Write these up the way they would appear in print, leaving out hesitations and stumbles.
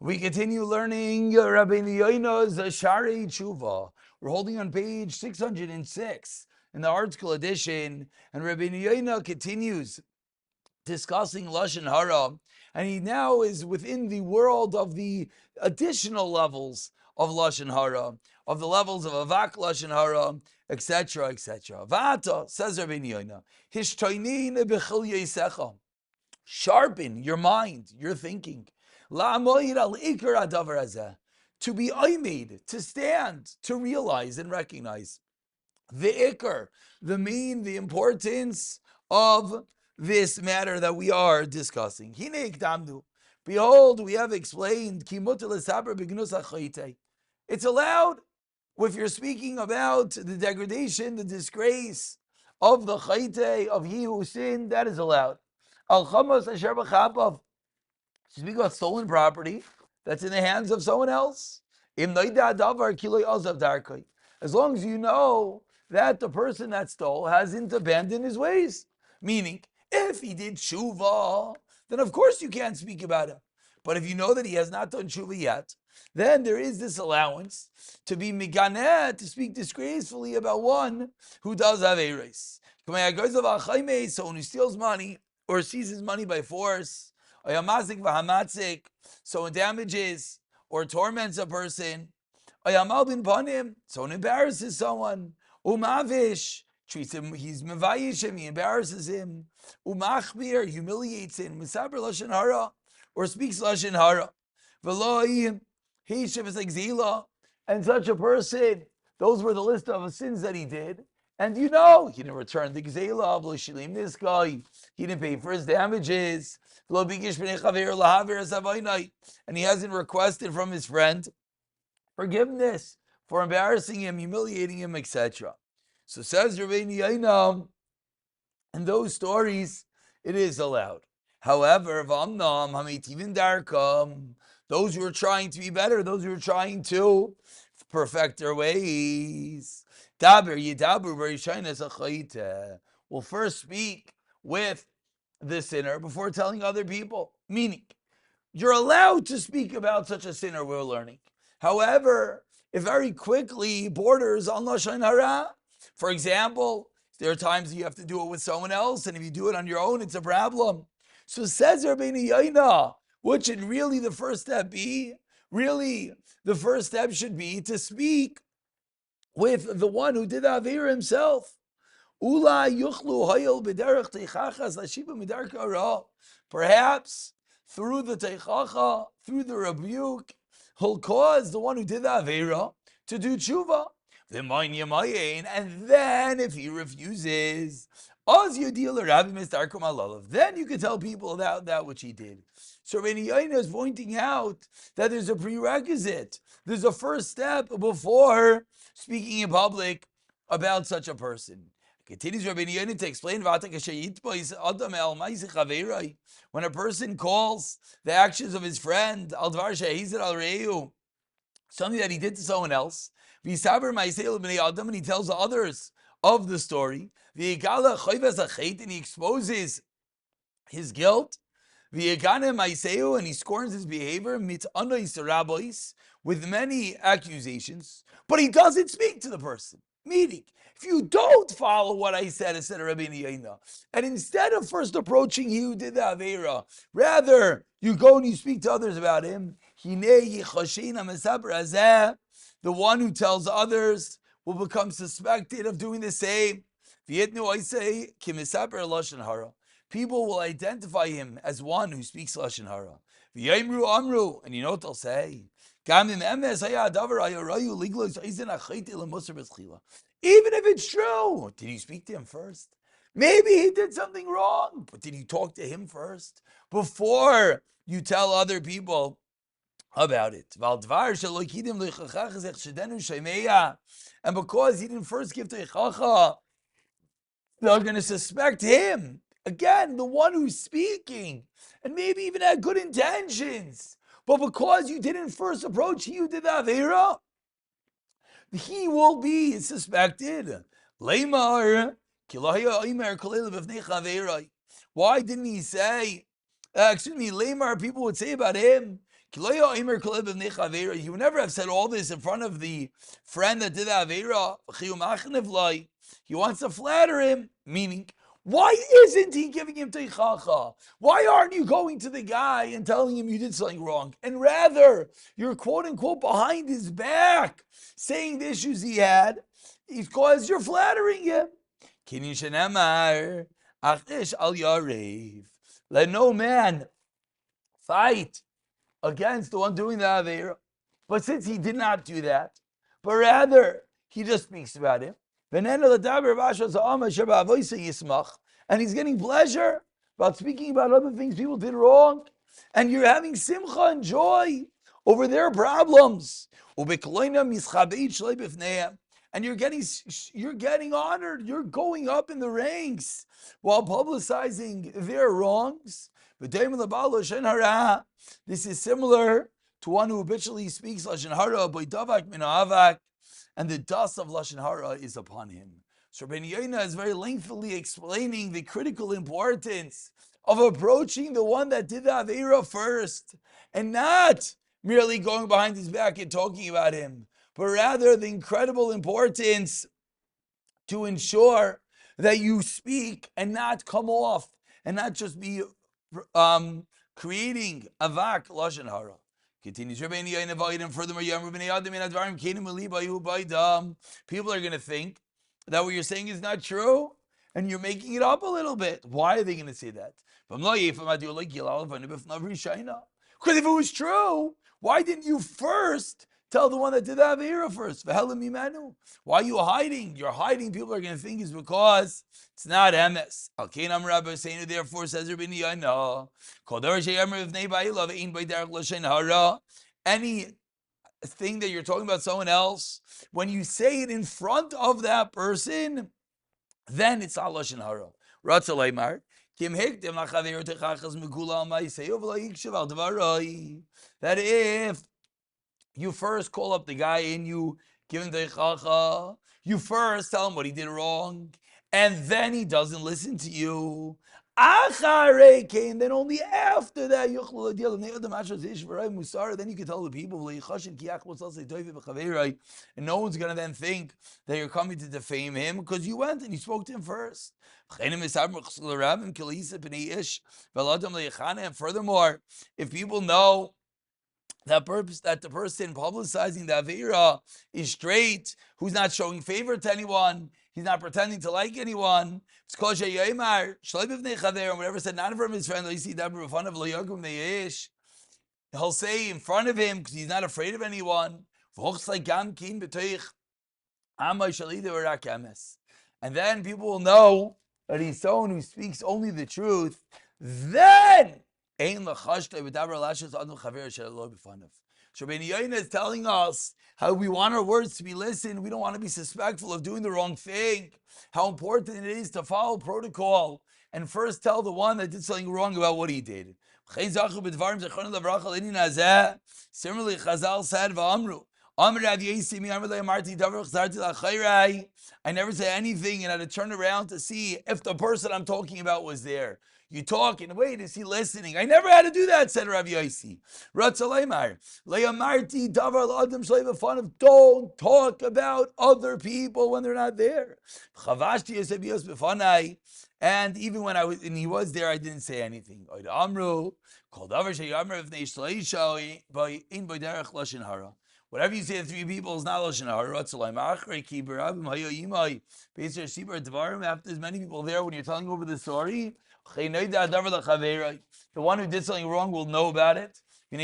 We continue learning Rabeinu Yona's Sharei Teshuva. We're holding on page 606 in the Art School edition, and Rabeinu Yona continues discussing Lashon Hara, and he now is within the world of the additional levels of Lashon Hara, of the levels of Avak Lashon Hara, etc., etc. Va'ata, says Rabeinu Yona, Hishtoinin b'chil yisecha. Sharpen your mind, your thinking. To be made, to stand, to realize and recognize the ikar, the mean, the importance of this matter that we are discussing. Behold, we have explained it's allowed if you're speaking about the degradation, the disgrace of the chayte, of he who sinned, that is allowed. Al chamas asher b'chapav. Speak about stolen property that's in the hands of someone else. Im noida davar kiloi ozav darkoi. As long as you know that the person that stole hasn't abandoned his ways. Meaning, if he did tshuva, then of course you can't speak about it. But if you know that he has not done tshuva yet, then there is this allowance to be miganeh, to speak disgracefully about one who does have eres. Someone who steals money or seizes money by force, someone damages or torments a person, someone embarrasses someone, umavish, treats him, he's mevayish him, he embarrasses him, umachmir, humiliates him, misaber lashon hara, or speaks lashon hara, v'loi, hishav exila, and such a person, those were the list of sins that he did, and you know, he didn't return the gzela, v'lo shilim this guy, he didn't pay for his damages, and he hasn't requested from his friend forgiveness for embarrassing him, humiliating him, etc. So says Rabeinu Yona, in those stories, it is allowed. However, those who are trying to be better, those who are trying to perfect their ways, will first speak with the sinner before telling other people. Meaning, you're allowed to speak about such a sinner, we're learning. However, it very quickly borders on lashon hara. For example, there are times you have to do it with someone else, and if you do it on your own, it's a problem. So says Rabeinu Yona, what should really the first step be? Really, the first step should be to speak with the one who did the avera himself. Perhaps through the teichacha, through the rebuke, he'll cause the one who did the avera to do tshuva. And then if he refuses, then you can tell people about that which he did. So Rabeinu Yona is pointing out that there's a prerequisite. There's a first step before speaking in public about such a person. Continues Rabeinu Yona to explain when a person calls the actions of his friend something that he did to someone else, and he tells the others of the story, and he exposes his guilt, and he scorns his behavior with many accusations, but he doesn't speak to the person. Meaning, if you don't follow what I said instead of Rabeinu Yona, and instead of first approaching you who did the Avera, rather you go and you speak to others about him, the one who tells others will become suspected of doing the same. People will identify him as one who speaks Lashon Hara. And you know what they'll say? Even if it's true, did you speak to him first? Maybe he did something wrong, but did you talk to him first before you tell other people about it? And because he didn't first give teichacha, they're going to suspect him. Again, the one who's speaking, and maybe even had good intentions. But because you didn't first approach he who did the Avera, he will be suspected. Why didn't he say, Lamar, people would say about him, You would never have said all this in front of the friend that did the Aveira. He wants to flatter him, meaning, why isn't he giving him teichacha? Why aren't you going to the guy and telling him you did something wrong? And rather, you're quote unquote behind his back saying the issues he had because you're flattering him. Let no man fight against the one doing the Aveira. But since he did not do that, but rather he just speaks about him, and he's getting pleasure about speaking about other things people did wrong, and you're having simcha and joy over their problems. And you're getting honored, you're going up in the ranks while publicizing their wrongs. This is similar to one who habitually speaks Lashon Hara, and the dust of Lashon Hara is upon him. So Rabeinu Yona is very lengthily explaining the critical importance of approaching the one that did the Aveira first, and not merely going behind his back and talking about him, but rather the incredible importance to ensure that you speak and not come off and not just be creating avak lashon hara. Continues Rabeinu Yona, and furthermore, people are going to think that what you're saying is not true, and you're making it up a little bit. Why are they going to say that? Because if it was true, why didn't you first tell the one that did the Aveira first? Why are you hiding? You're hiding. People are going to think it's because it's not emes. Therefore, says Rabeinu Yona, anything that you're talking about someone else, when you say it in front of that person, then it's not lashon hara. That if you first call up the guy and you give him the chacha, you first tell him what he did wrong, and then he doesn't listen to you. And then only after that, then you can tell the people, and no one's going to then think that you're coming to defame him because you went and you spoke to him first. And furthermore, if people know that the person publicizing the Aveira is straight, who's not showing favor to anyone, he's not pretending to like anyone. It's called Sheyomar, and whatever said not from his friend, he'll say in front of him because he's not afraid of anyone. And then people will know that he's someone who speaks only the truth. Then Rabeinu Yona is telling us how we want our words to be listened. We don't want to be suspectful of doing the wrong thing. How important it is to follow protocol and first tell the one that did something wrong about what he did. Similarly, Chazal said, I never say anything and I had to turn around to see if the person I'm talking about was there. You talk and wait, is he listening? I never had to do that, said Rav Yossi. Don't talk about other people when they're not there. And even when he was there, I didn't say anything. Whatever you say to three people is not lashon hara. After there's many people there, when you're telling over the story, the one who did something wrong will know about it. And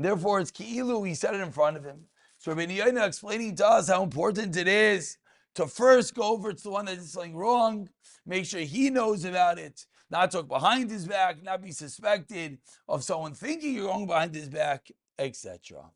therefore, it's ki'ilu, he said it in front of him. So Rabeinu Yona explaining to us how important it is to first go over to the one that did something wrong, make sure he knows about it, not talk behind his back, not be suspected of someone thinking you're going behind his back, etc.